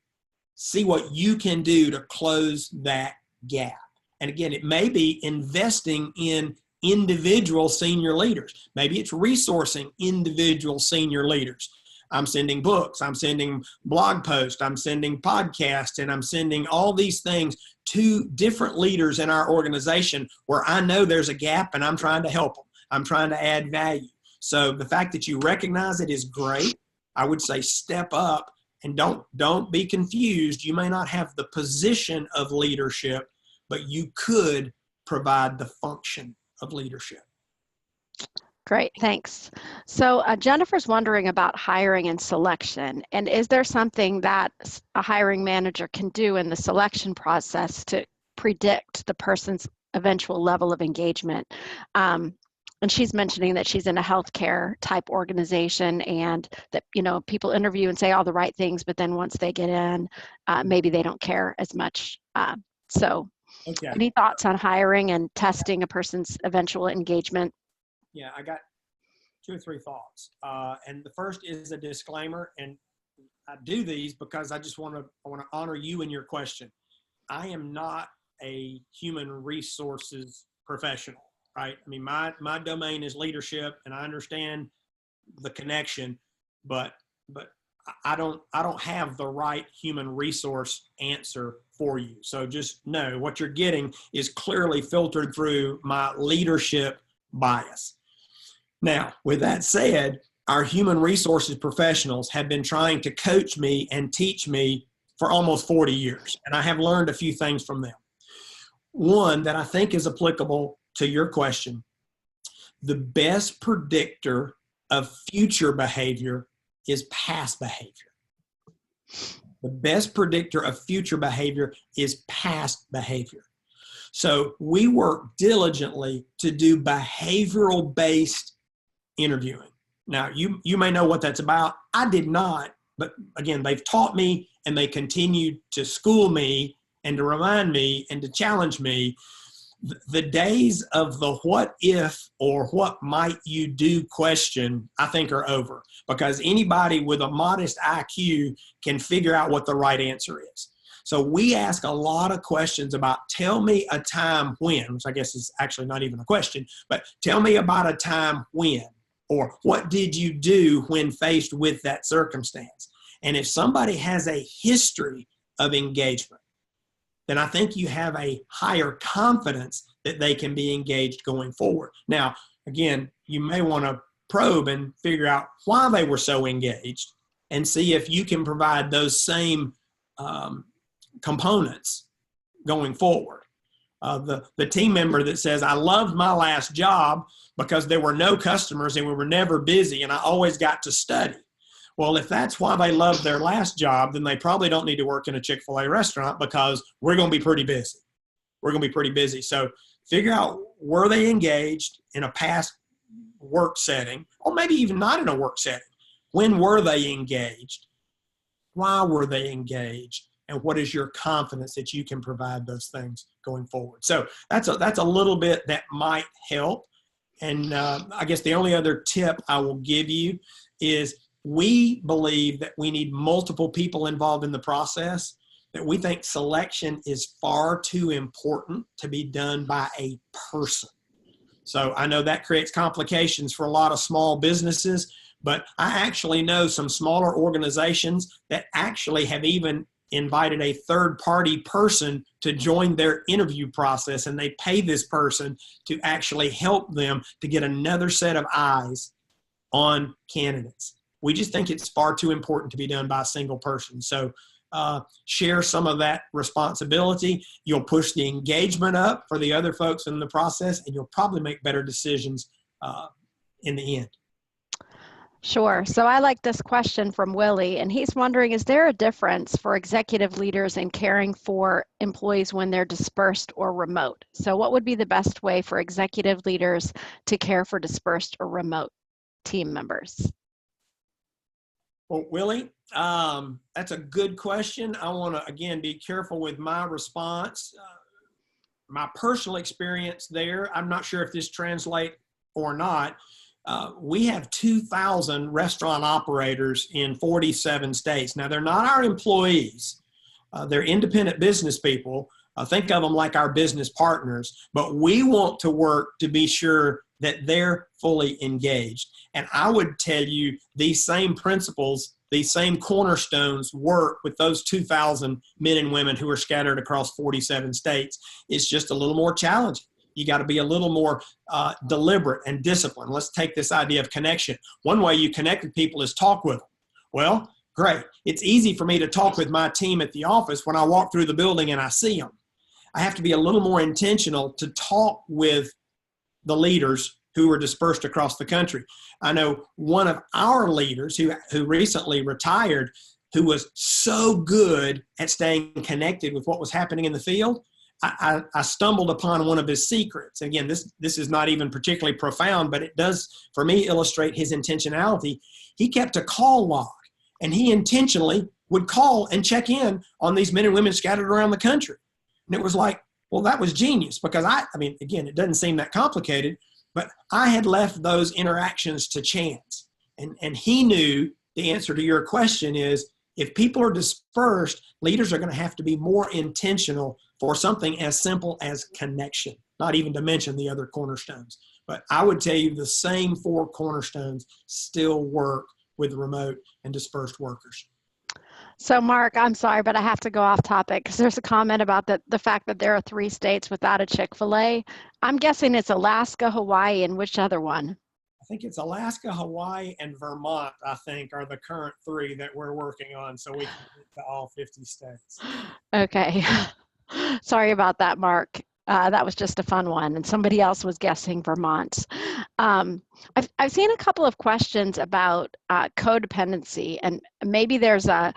see what you can do to close that gap. And again, it may be investing in individual senior leaders. Maybe it's resourcing individual senior leaders. I'm sending books, I'm sending blog posts, I'm sending podcasts, and I'm sending all these things to different leaders in our organization where I know there's a gap and I'm trying to help them. I'm trying to add value. So the fact that you recognize it is great. I would say step up and don't be confused. You may not have the position of leadership, but you could provide the function of leadership. Great, thanks. So Jennifer's wondering about hiring and selection. And is there something that a hiring manager can do in the selection process to predict the person's eventual level of engagement? And she's mentioning that she's in a healthcare type organization and that, people interview and say all the right things, but then once they get in, maybe they don't care as much. Okay. Any thoughts on hiring and testing a person's eventual engagement? Yeah, I got 2 or 3 thoughts. And the first is a disclaimer, and I do these because I want to honor you and your question. I am not a human resources professional, right? I mean, my domain is leadership, and I understand the connection, but I don't have the right human resource answer for you. So just know what you're getting is clearly filtered through my leadership bias. Now, with that said, our human resources professionals have been trying to coach me and teach me for almost 40 years, and I have learned a few things from them. One that I think is applicable to your question: the best predictor of future behavior is past behavior. The best predictor of future behavior is past behavior. So we work diligently to do behavioral-based interviewing. Now, you may know what that's about. I did not, but again, they've taught me and they continue to school me and to remind me and to challenge me. The days of the what if or what might you do question, I think, are over, because anybody with a modest IQ can figure out what the right answer is. So we ask a lot of questions about, tell me a time when, which I guess is actually not even a question, but tell me about a time when, or what did you do when faced with that circumstance? And if somebody has a history of engagement, then I think you have a higher confidence that they can be engaged going forward. Now, again, you may want to probe and figure out why they were so engaged and see if you can provide those same components going forward. The team member that says, I loved my last job because there were no customers and we were never busy and I always got to study. Well, if that's why they loved their last job, then they probably don't need to work in a Chick-fil-A restaurant, because we're going to be pretty busy. We're going to be pretty busy. So figure out, were they engaged in a past work setting, or maybe even not in a work setting? When were they engaged? Why were they engaged? And what is your confidence that you can provide those things going forward? So that's a little bit that might help. And I guess the only other tip I will give you is, we believe that we need multiple people involved in the process, that we think selection is far too important to be done by a person. So I know that creates complications for a lot of small businesses, but I actually know some smaller organizations that actually have even invited a third-party person to join their interview process, and they pay this person to actually help them to get another set of eyes on candidates. We just think it's far too important to be done by a single person. So share some of that responsibility. You'll push the engagement up for the other folks in the process, and you'll probably make better decisions in the end. Sure. So I like this question from Willie, and he's wondering, is there a difference for executive leaders in caring for employees when they're dispersed or remote? So what would be the best way for executive leaders to care for dispersed or remote team members? Well, Willie, that's a good question. I want to, again, be careful with my response. My personal experience there, I'm not sure if this translates or not. We have 2,000 restaurant operators in 47 states. Now, they're not our employees. They're independent business people. Think of them like our business partners, but we want to work to be sure that they're fully engaged. And I would tell you, these same principles, these same cornerstones work with those 2,000 men and women who are scattered across 47 states. It's just a little more challenging. You got to be a little more deliberate and disciplined. Let's take this idea of connection. One way you connect with people is talk with them. Well, great. It's easy for me to talk with my team at the office when I walk through the building and I see them. I have to be a little more intentional to talk with the leaders who are dispersed across the country. I know one of our leaders who recently retired, who was so good at staying connected with what was happening in the field. I stumbled upon one of his secrets. Again, this is not even particularly profound, but it does, for me, illustrate his intentionality. He kept a call log, and he intentionally would call and check in on these men and women scattered around the country. And it was like, well, that was genius, because I mean, again, it doesn't seem that complicated, but I had left those interactions to chance. And he knew the answer to your question is, if people are dispersed, leaders are going to have to be more intentional for something as simple as connection, not even to mention the other cornerstones. But I would tell you the same 4 cornerstones still work with remote and dispersed workers. So Mark, I'm sorry, but I have to go off topic because there's a comment about the fact that there are 3 states without a Chick-fil-A. I'm guessing it's Alaska, Hawaii, and which other one? I think it's Alaska, Hawaii, and Vermont, I think, are the current 3 that we're working on, so we can get to all 50 states. Okay. Sorry about that, Mark. That was just a fun one, and somebody else was guessing Vermont. I've seen a couple of questions about codependency, and maybe there's a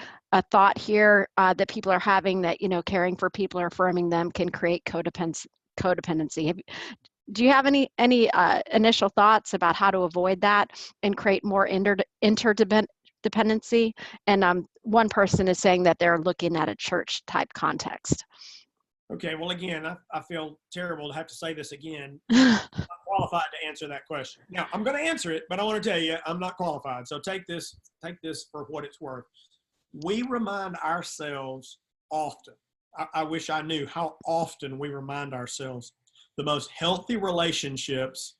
thought here that people are having that, caring for people or affirming them can create codependency. Do you have any initial thoughts about how to avoid that and create more interdependency? And one person is saying that they're looking at a church type context. Okay, well, again, I feel terrible to have to say this again. I'm not qualified to answer that question. Now, I'm going to answer it, but I want to tell you, I'm not qualified. So take this for what it's worth. We remind ourselves often. I wish I knew how often we remind ourselves. The most healthy relationships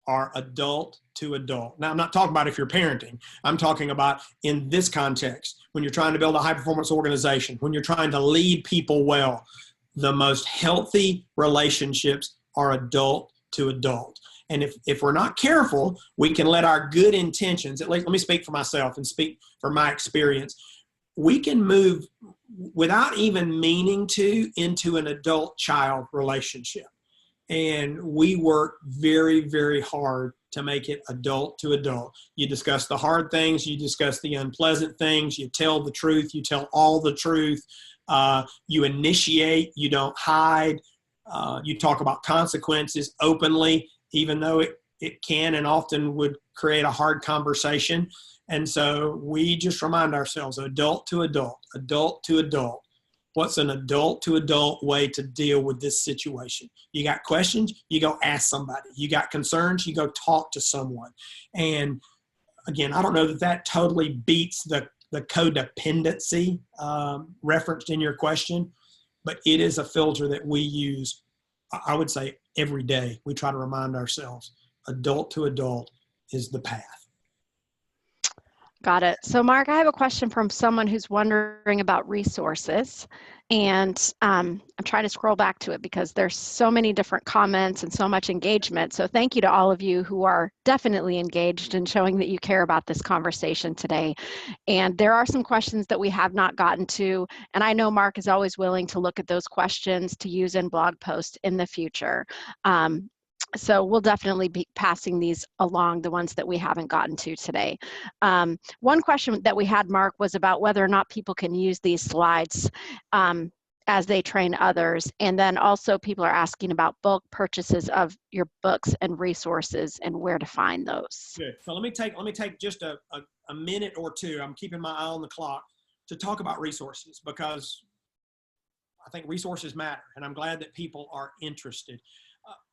are adult to adult. Now, I'm not talking about if you're parenting. I'm talking about in this context, when you're trying to build a high-performance organization, when you're trying to lead people well. The most healthy relationships are adult to adult. And if we're not careful, we can let our good intentions, at least let me speak for myself and speak for my experience, we can move without even meaning to into an adult-child relationship. And we work very, very hard to make it adult to adult. You discuss the hard things, you discuss the unpleasant things, you tell the truth, you tell all the truth. You initiate, you don't hide, you talk about consequences openly, even though it can and often would create a hard conversation. And so we just remind ourselves, adult to adult, adult to adult. What's an adult to adult way to deal with this situation? You got questions, you go ask somebody. You got concerns, you go talk to someone. And again, I don't know that totally beats the codependency referenced in your question, but it is a filter that we use, I would say, every day. We try to remind ourselves, adult to adult is the path. Got it. So Mark, I have a question from someone who's wondering about resources. And I'm trying to scroll back to it because there's so many different comments and so much engagement. So thank you to all of you who are definitely engaged and showing that you care about this conversation today. And there are some questions that we have not gotten to. And I know Mark is always willing to look at those questions to use in blog posts in the future. So we'll definitely be passing these along, the ones that we haven't gotten to today. One question that we had, Mark, was about whether or not people can use these slides as they train others. And then also people are asking about bulk purchases of your books and resources and where to find those. Good. So let me take just a minute or two. I'm keeping my eye on the clock to talk about resources because I think resources matter, and I'm glad that people are interested.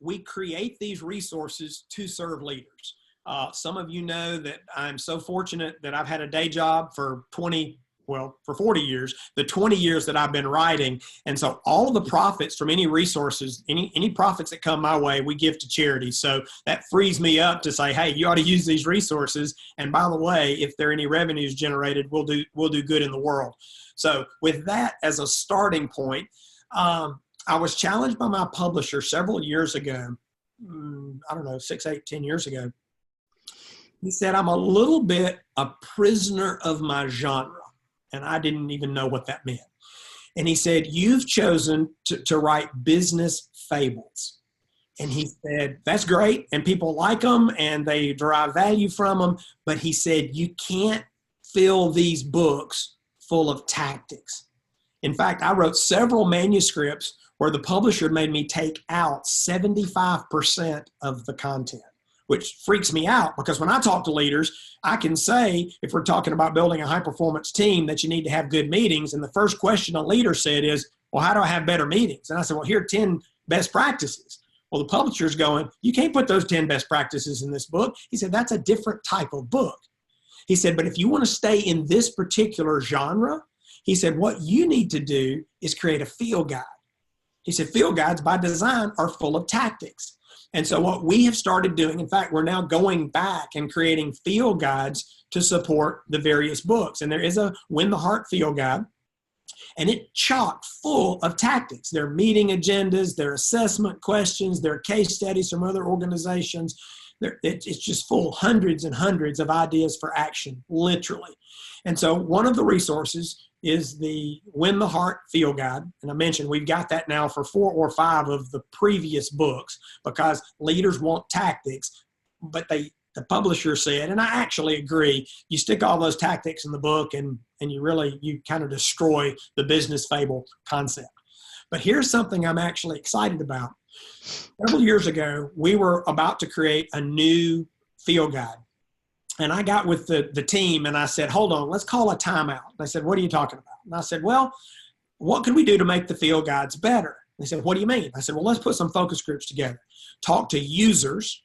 We create these resources to serve leaders. Some of you know that I'm so fortunate that I've had a day job for 40 years, the 20 years that I've been writing. And so all of the profits from any resources, any profits that come my way, we give to charity. So that frees me up to say, hey, you ought to use these resources. And by the way, if there are any revenues generated, we'll do good in the world. So with that as a starting point, I was challenged by my publisher several years ago, 6, 8, 10 years ago. He said, I'm a little bit a prisoner of my genre. And I didn't even know what that meant. And he said, you've chosen to write business fables. And he said, that's great. And people like them and they derive value from them. But he said, you can't fill these books full of tactics. In fact, I wrote several manuscripts where the publisher made me take out 75% of the content, which freaks me out because when I talk to leaders, I can say, if we're talking about building a high-performance team, that you need to have good meetings. And the first question a leader said is, well, how do I have better meetings? And I said, well, here are 10 best practices. Well, the publisher's going, you can't put those 10 best practices in this book. He said, that's a different type of book. He said, but if you want to stay in this particular genre, he said, what you need to do is create a field guide. He said, field guides by design are full of tactics. And so what we have started doing, in fact, we're now going back and creating field guides to support the various books. And there is a Win the Heart field guide. And it chock full of tactics. Their meeting agendas, their assessment questions, their case studies from other organizations. It's just full, hundreds and hundreds of ideas for action, literally. And so one of the resources is the Win the Heart Field Guide. And I mentioned we've got that now for 4 or 5 of the previous books because leaders want tactics, but the publisher said, and I actually agree, you stick all those tactics in the book and you kind of destroy the business fable concept. But here's something I'm actually excited about. Several years ago, we were about to create a new field guide. And I got with the team and I said, hold on, let's call a timeout. And I said, what are you talking about? And I said, well, what can we do to make the field guides better? And they said, what do you mean? I said, well, let's put some focus groups together. Talk to users,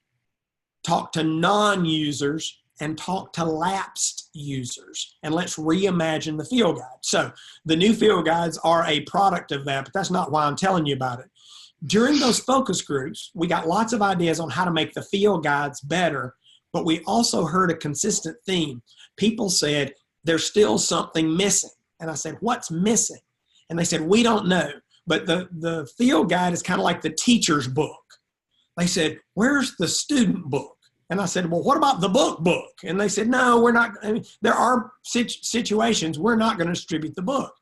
talk to non-users, and talk to lapsed users. And let's reimagine the field guide. So the new field guides are a product of that, but that's not why I'm telling you about it. During those focus groups, we got lots of ideas on how to make the field guides better, but we also heard a consistent theme. People said, there's still something missing. And I said, what's missing? And they said, we don't know. But the field guide is kind of like the teacher's book. They said, where's the student book? And I said, well, what about the book? And they said, no, we're not. I mean, there are situations we're not going to distribute the book.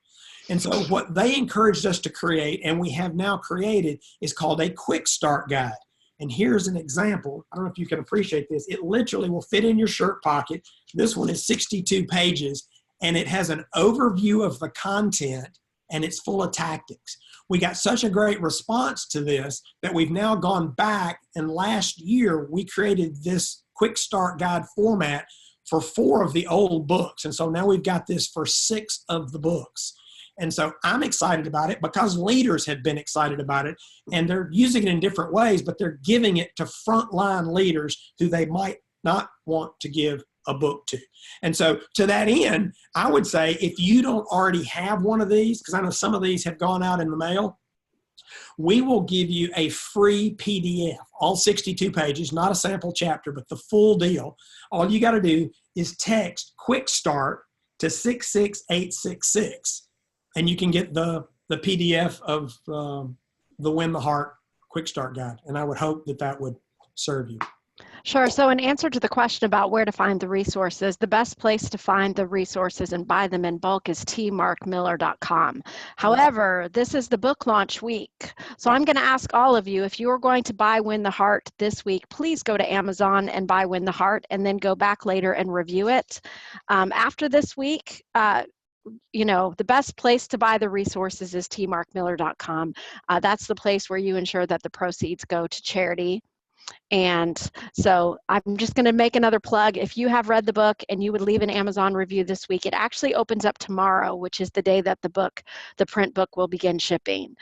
And so what they encouraged us to create, and we have now created, is called a quick start guide. And here's an example. I don't know if you can appreciate this. It literally will fit in your shirt pocket. This one is 62 pages, and it has an overview of the content, and it's full of tactics. We got such a great response to this that we've now gone back, and last year we created this quick start guide format for 4 of the old books. And so now we've got this for 6 of the books. And so I'm excited about it because leaders have been excited about it, and they're using it in different ways, but they're giving it to frontline leaders who they might not want to give a book to. And so to that end, I would say if you don't already have one of these, because I know some of these have gone out in the mail, we will give you a free PDF, all 62 pages, not a sample chapter, but the full deal. All you got to do is text Quick Start to 66866. And you can get the PDF of the Win the Heart Quick Start Guide. And I would hope that would serve you. Sure. So in answer to the question about where to find the resources, the best place to find the resources and buy them in bulk is tmarkmiller.com. However, this is the book launch week. So I'm going to ask all of you, if you are going to buy Win the Heart this week, please go to Amazon and buy Win the Heart and then go back later and review it. After this week, the best place to buy the resources is tmarkmiller.com. That's the place where you ensure that the proceeds go to charity. And so I'm just going to make another plug. If you have read the book and you would leave an Amazon review this week, it actually opens up tomorrow, which is the day that the print book will begin shipping.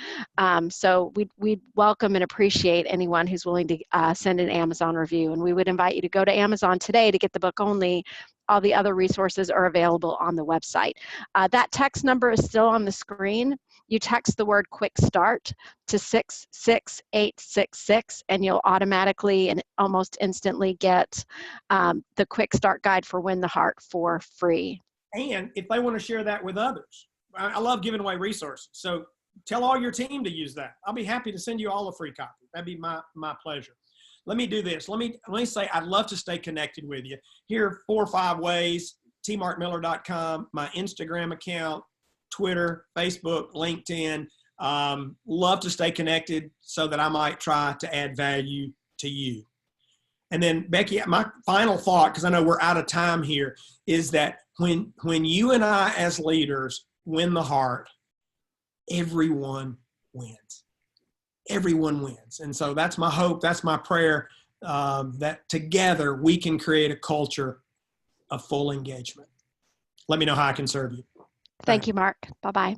So we'd welcome and appreciate anyone who's willing to send an Amazon review. And we would invite you to go to Amazon today to get the book only. All the other resources are available on the website. That text number is still on the screen. You text the word Quick Start to 66866, and you'll automatically and almost instantly get the Quick Start Guide for Win the Heart for free. And if they want to share that with others, I love giving away resources. So tell all your team to use that. I'll be happy to send you all a free copy. That'd be my pleasure. Let me do this. Let me say I'd love to stay connected with you. Here are 4 or 5 ways: tmarkmiller.com, my Instagram account, Twitter, Facebook, LinkedIn. Love to stay connected so that I might try to add value to you. And then, Becky, my final thought, because I know we're out of time here, is that when you and I as leaders win the heart, everyone wins. Everyone wins. And so that's my hope, that's my prayer, that together we can create a culture of full engagement. Let me know how I can serve you. Thank you, Mark. Bye-bye.